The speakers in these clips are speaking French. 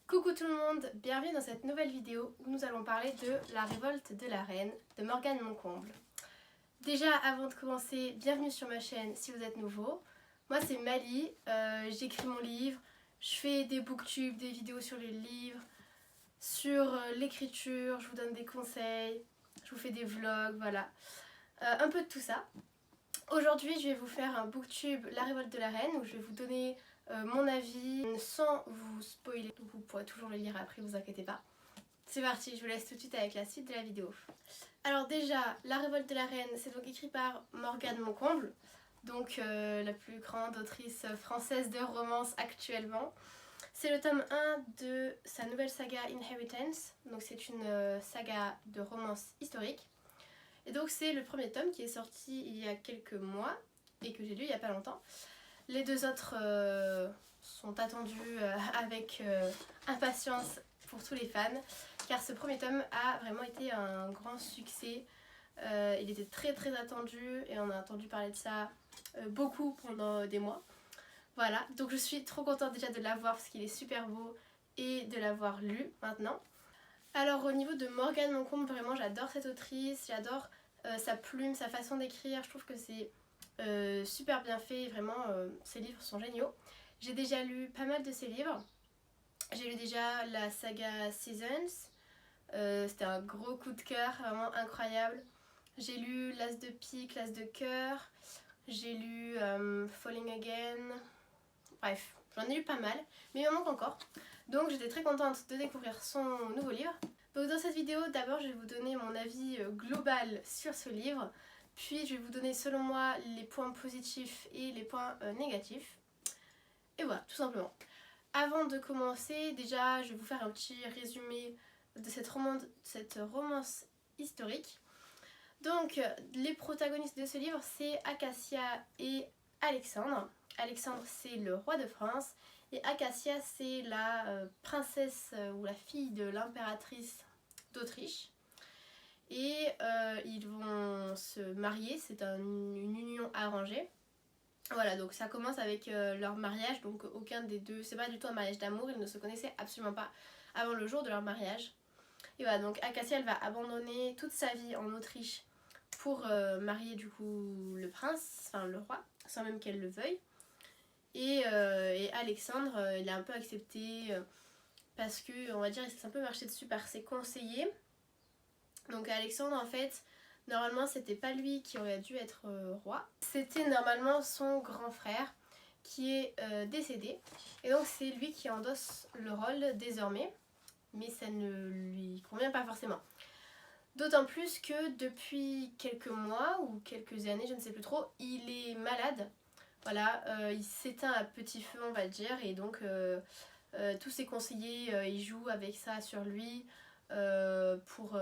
Coucou tout le monde, bienvenue dans cette nouvelle vidéo où nous allons parler de La Révolte de la Reine de Morgane Moncomble. Déjà avant de commencer, bienvenue sur ma chaîne si vous êtes nouveau. Moi c'est Mali, j'écris mon livre, je fais des booktubes, des vidéos sur les livres, sur l'écriture, je vous donne des conseils, je vous fais des vlogs, voilà. Un peu de tout ça. Aujourd'hui je vais vous faire un booktube La Révolte de la Reine où je vais vous donner mon avis sans vous spoiler, donc vous pourrez toujours le lire après, vous inquiétez pas. C'est parti, je vous laisse tout de suite avec la suite de la vidéo. Alors déjà, La Révolte de la Reine, c'est donc écrit par Morgane Moncomble, donc la plus grande autrice française de romance actuellement. C'est le tome 1 de sa nouvelle saga Inheritance, donc c'est une saga de romance historique. Et donc c'est le premier tome qui est sorti il y a quelques mois et que j'ai lu il n'y a pas longtemps. Les deux autres sont attendus avec impatience pour tous les fans, car ce premier tome a vraiment été un grand succès. Il était très attendu et on a entendu parler de ça beaucoup pendant des mois. Voilà, donc je suis trop contente déjà de l'avoir parce qu'il est super beau et de l'avoir lu maintenant. Alors au niveau de Morgane Moncomble, vraiment j'adore cette autrice, j'adore sa plume, sa façon d'écrire, je trouve que c'est super bien fait, vraiment ses livres sont géniaux. J'ai déjà lu pas mal de ses livres. J'ai lu déjà la saga Seasons, c'était un gros coup de cœur, vraiment incroyable. J'ai lu l'As de pique, l'As de cœur, j'ai lu Falling Again, bref, j'en ai lu pas mal, mais il me manque encore. Donc j'étais très contente de découvrir son nouveau livre. Donc dans cette vidéo, d'abord je vais vous donner mon avis global sur ce livre. Puis je vais vous donner selon moi les points positifs et les points négatifs. Et voilà, tout simplement. Avant de commencer, déjà je vais vous faire un petit résumé de cette romance historique. Donc les protagonistes de ce livre, c'est Acacia et Alexandre. Alexandre c'est le roi de France et Acacia c'est la princesse ou la fille de l'impératrice d'Autriche. Et ils vont se marier, c'est une union arrangée. Voilà, donc ça commence avec leur mariage, donc aucun des deux, c'est pas du tout un mariage d'amour, ils ne se connaissaient absolument pas avant le jour de leur mariage. Et voilà, donc Acacia elle va abandonner toute sa vie en Autriche pour marier du coup le prince, enfin le roi, sans même qu'elle le veuille. Et Alexandre, il a un peu accepté parce que, on va dire, il s'est un peu marché dessus par ses conseillers. Donc Alexandre en fait, normalement c'était pas lui qui aurait dû être roi, c'était normalement son grand frère qui est décédé et donc c'est lui qui endosse le rôle désormais, mais ça ne lui convient pas forcément. D'autant plus que depuis quelques mois ou quelques années, je ne sais plus trop, il est malade. Voilà, il s'éteint à petit feu on va dire et donc tous ses conseillers ils jouent avec ça sur lui. Pour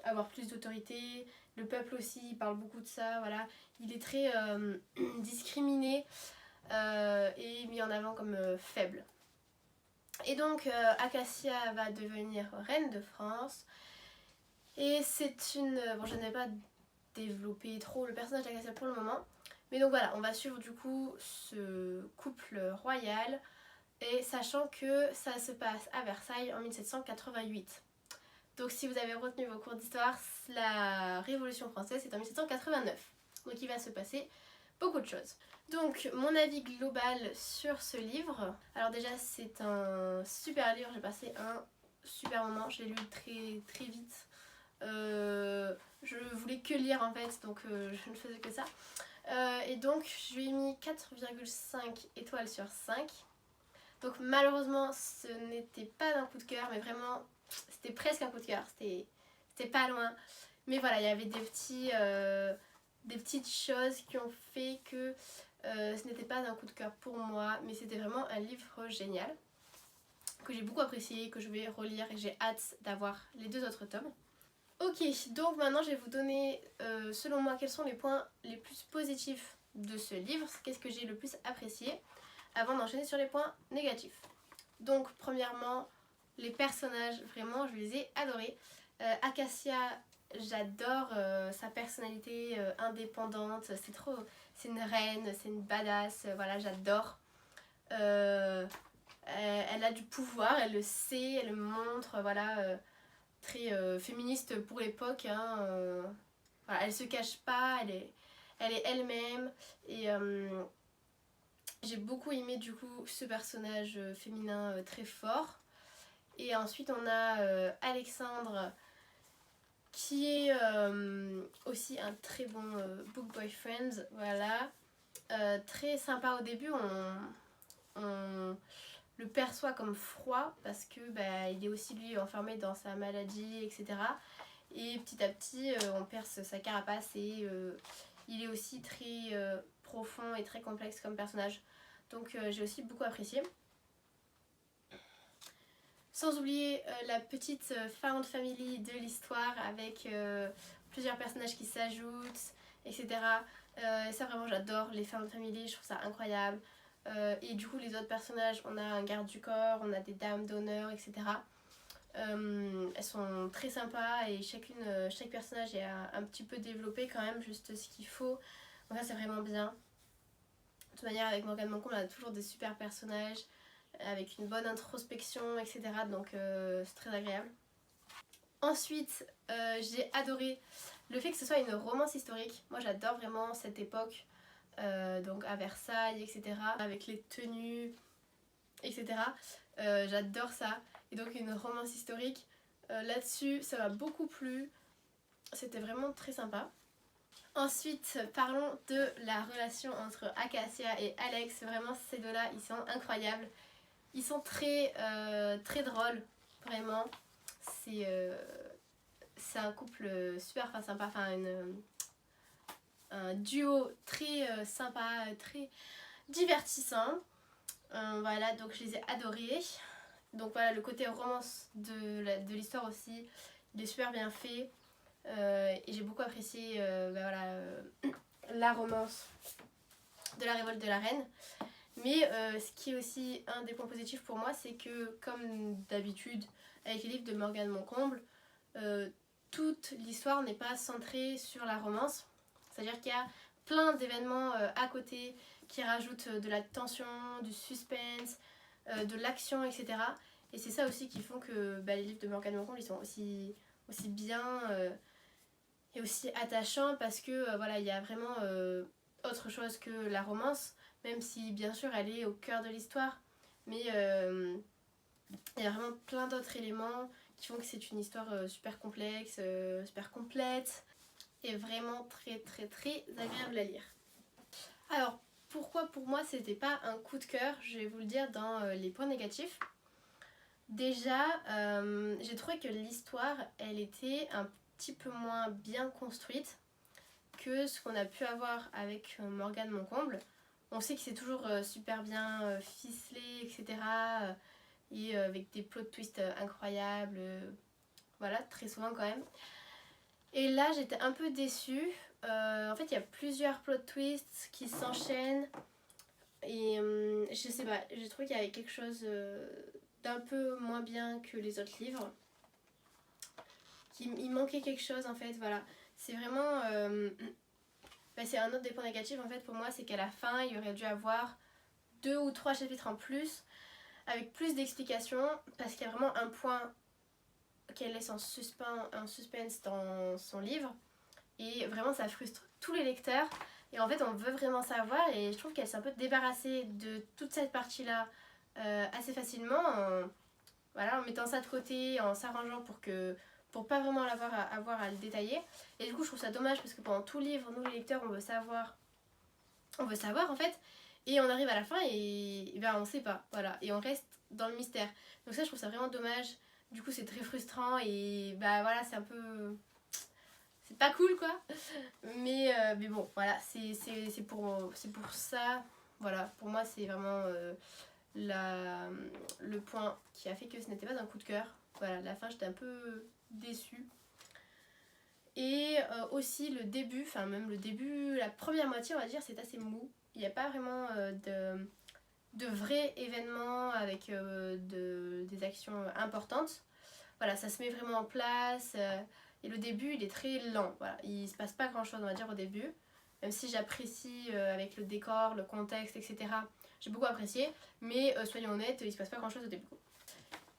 avoir plus d'autorité. Le peuple aussi il parle beaucoup de ça, voilà. Il est très discriminé et mis en avant comme faible. Et donc Acacia va devenir reine de France. Et c'est une... Bon, je n'ai pas développé trop le personnage d'Acacia pour le moment. Mais donc voilà, on va suivre du coup ce couple royal. Et sachant que ça se passe à Versailles en 1788. Donc si vous avez retenu vos cours d'histoire, la Révolution française c'est en 1789. Donc il va se passer beaucoup de choses. Donc mon avis global sur ce livre. Alors déjà c'est un super livre, j'ai passé un super moment, je l'ai lu très vite. Je voulais que lire en fait, donc je ne faisais que ça. Et donc je lui ai mis 4,5 étoiles sur 5. Donc malheureusement ce n'était pas un coup de cœur, mais vraiment c'était presque un coup de cœur, c'était pas loin. Mais voilà, il y avait des petites choses qui ont fait que ce n'était pas un coup de cœur pour moi, mais c'était vraiment un livre génial que j'ai beaucoup apprécié, que je vais relire et j'ai hâte d'avoir les deux autres tomes. Ok, donc maintenant je vais vous donner selon moi quels sont les points les plus positifs de ce livre, qu'est-ce que j'ai le plus apprécié, avant d'enchaîner sur les points négatifs. Donc premièrement, les personnages, vraiment je les ai adorés. Acacia, j'adore sa personnalité indépendante, c'est une reine, c'est une badass, voilà j'adore. Elle a du pouvoir, elle le sait, elle le montre, voilà, très féministe pour l'époque, hein, voilà, elle se cache pas, elle est elle-même, et j'ai beaucoup aimé du coup ce personnage féminin très fort. Et ensuite on a Alexandre qui est aussi un très bon book boyfriend, voilà. Très sympa au début, on le perçoit comme froid parce que bah, il est aussi lui enfermé dans sa maladie, etc. Et petit à petit on perce sa carapace et il est aussi très profond et très complexe comme personnage. Donc j'ai aussi beaucoup apprécié. Sans oublier la petite found family de l'histoire avec plusieurs personnages qui s'ajoutent, etc. Ça vraiment j'adore les found family, je trouve ça incroyable. Et du coup les autres personnages, on a un garde du corps, on a des dames d'honneur, etc. Elles sont très sympas et chaque personnage est un petit peu développé quand même, juste ce qu'il faut. Donc ça c'est vraiment bien. De toute manière avec Morgane Moncomble on a toujours des super personnages avec une bonne introspection, etc. Donc c'est très agréable. Ensuite, j'ai adoré le fait que ce soit une romance historique. Moi j'adore vraiment cette époque, donc à Versailles, etc. Avec les tenues, etc. J'adore ça. Et donc une romance historique, là-dessus ça m'a beaucoup plu. C'était vraiment très sympa. Ensuite, parlons de la relation entre Acacia et Alex. Vraiment, ces deux-là, ils sont incroyables. Ils sont très drôles, vraiment. C'est un couple super sympa, enfin un duo très sympa, très divertissant. Voilà, donc je les ai adorés. Donc voilà, le côté romance de l'histoire aussi, il est super bien fait. Et j'ai beaucoup apprécié la romance de la révolte de la reine. Mais ce qui est aussi un des points positifs pour moi, c'est que comme d'habitude avec les livres de Morgane Moncomble, toute l'histoire n'est pas centrée sur la romance. C'est-à-dire qu'il y a plein d'événements à côté qui rajoutent de la tension, du suspense, de l'action, etc. Et c'est ça aussi qui font que les livres de Morgane Moncomble ils sont aussi bien et aussi attachants parce que voilà, il y a vraiment autre chose que la romance, même si bien sûr elle est au cœur de l'histoire, mais il y a vraiment plein d'autres éléments qui font que c'est une histoire super complexe, super complète et vraiment très agréable à lire. Alors pourquoi pour moi c'était pas un coup de cœur, je vais vous le dire dans les points négatifs. Déjà j'ai trouvé que l'histoire elle était un petit peu moins bien construite que ce qu'on a pu avoir avec Morgane Moncomble. On sait que c'est toujours super bien ficelé, etc. Et avec des plot twists incroyables. Voilà, très souvent quand même. Et là, j'étais un peu déçue. En fait, il y a plusieurs plot twists qui s'enchaînent. Et je sais pas, j'ai trouvé qu'il y avait quelque chose d'un peu moins bien que les autres livres. Il manquait quelque chose en fait, voilà. C'est vraiment... c'est un autre des points négatifs en fait pour moi, c'est qu'à la fin il aurait dû avoir 2 ou 3 chapitres en plus avec plus d'explications parce qu'il y a vraiment un point qu'elle laisse en suspense dans son livre et vraiment ça frustre tous les lecteurs et en fait on veut vraiment savoir et je trouve qu'elle s'est un peu débarrassée de toute cette partie là assez facilement en mettant ça de côté, en s'arrangeant pour pas vraiment avoir à le détailler. Et du coup je trouve ça dommage parce que pendant tout le livre, nous les lecteurs on veut savoir en fait, et on arrive à la fin et ben on sait pas, voilà, et on reste dans le mystère. Donc ça je trouve ça vraiment dommage, du coup c'est très frustrant et bah voilà c'est un peu... c'est pas cool quoi, mais bon voilà, c'est pour ça, voilà, pour moi c'est vraiment le point qui a fait que ce n'était pas un coup de cœur. Voilà, la fin j'étais un peu déçue. Et aussi le début, enfin même le début, la première moitié on va dire, c'est assez mou. Il n'y a pas vraiment de vrais événements avec des actions importantes. Voilà, ça se met vraiment en place. Et le début il est très lent. Voilà, il se passe pas grand chose on va dire au début. Même si j'apprécie avec le décor, le contexte, etc. j'ai beaucoup apprécié, mais soyons honnêtes, il se passe pas grand chose au début.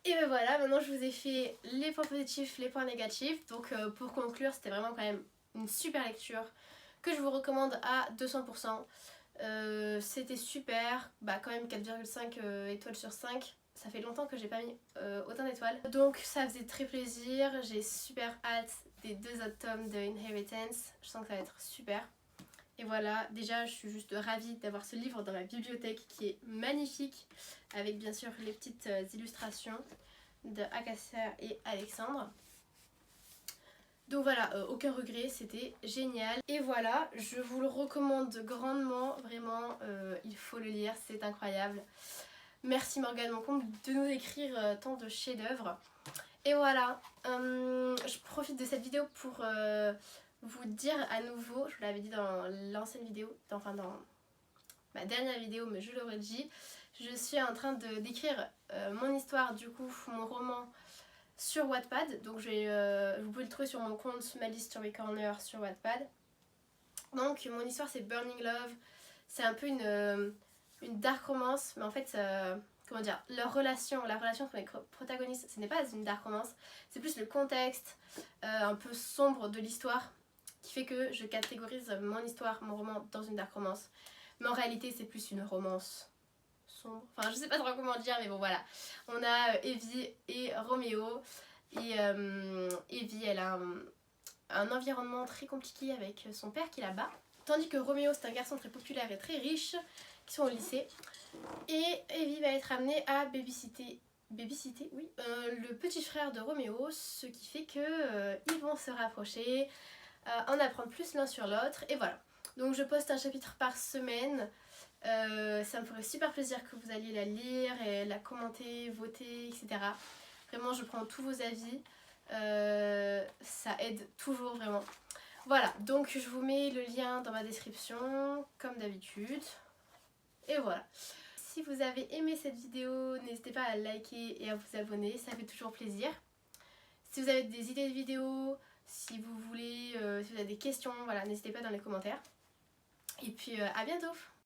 Et ben voilà, maintenant je vous ai fait les points positifs, les points négatifs. Donc pour conclure, c'était vraiment quand même une super lecture que je vous recommande à 200%. C'était super, bah quand même 4,5 étoiles sur 5. Ça fait longtemps que j'ai pas mis autant d'étoiles. Donc ça faisait très plaisir, j'ai super hâte des 2 autres tomes de Inheritance. Je sens que ça va être super. Et voilà, déjà je suis juste ravie d'avoir ce livre dans ma bibliothèque qui est magnifique, avec bien sûr les petites illustrations de Acacia et Alexandre. Donc voilà, aucun regret, c'était génial. Et voilà, je vous le recommande grandement, vraiment, il faut le lire, c'est incroyable. Merci Morgane Moncomble de nous écrire tant de chefs-d'œuvre. Et voilà, je profite de cette vidéo pour vous dire à nouveau, je vous l'avais dit dans l'ancienne vidéo, enfin dans ma dernière vidéo, mais je l'aurais dit, je suis en train d'écrire mon histoire, du coup, mon roman sur Wattpad. Donc vous pouvez le trouver sur mon compte Malice Story Corner sur Wattpad. Donc mon histoire c'est Burning Love, c'est un peu une dark romance, mais en fait comment dire, la relation entre les protagonistes, ce n'est pas une dark romance, c'est plus le contexte un peu sombre de l'histoire qui fait que je catégorise mon histoire, mon roman dans une dark romance. Mais en réalité c'est plus une romance sombre, enfin je sais pas trop comment dire, mais bon voilà. On a Evie et Roméo, et Evie elle a un environnement très compliqué avec son père qui la bat, tandis que Roméo c'est un garçon très populaire et très riche qui sont au lycée, et Evie va être amenée à babysitter oui, le petit frère de Roméo, ce qui fait que ils vont se rapprocher, en apprendre plus l'un sur l'autre, et voilà. Donc je poste un chapitre par semaine. Ça me ferait super plaisir que vous alliez la lire et la commenter, voter, etc. Vraiment, je prends tous vos avis. Ça aide toujours vraiment. Voilà, donc je vous mets le lien dans ma description, comme d'habitude. Et voilà. Si vous avez aimé cette vidéo, n'hésitez pas à liker et à vous abonner, ça fait toujours plaisir. Si vous avez des idées de vidéos, si vous voulez, si vous avez des questions, voilà, n'hésitez pas dans les commentaires. Et puis à bientôt!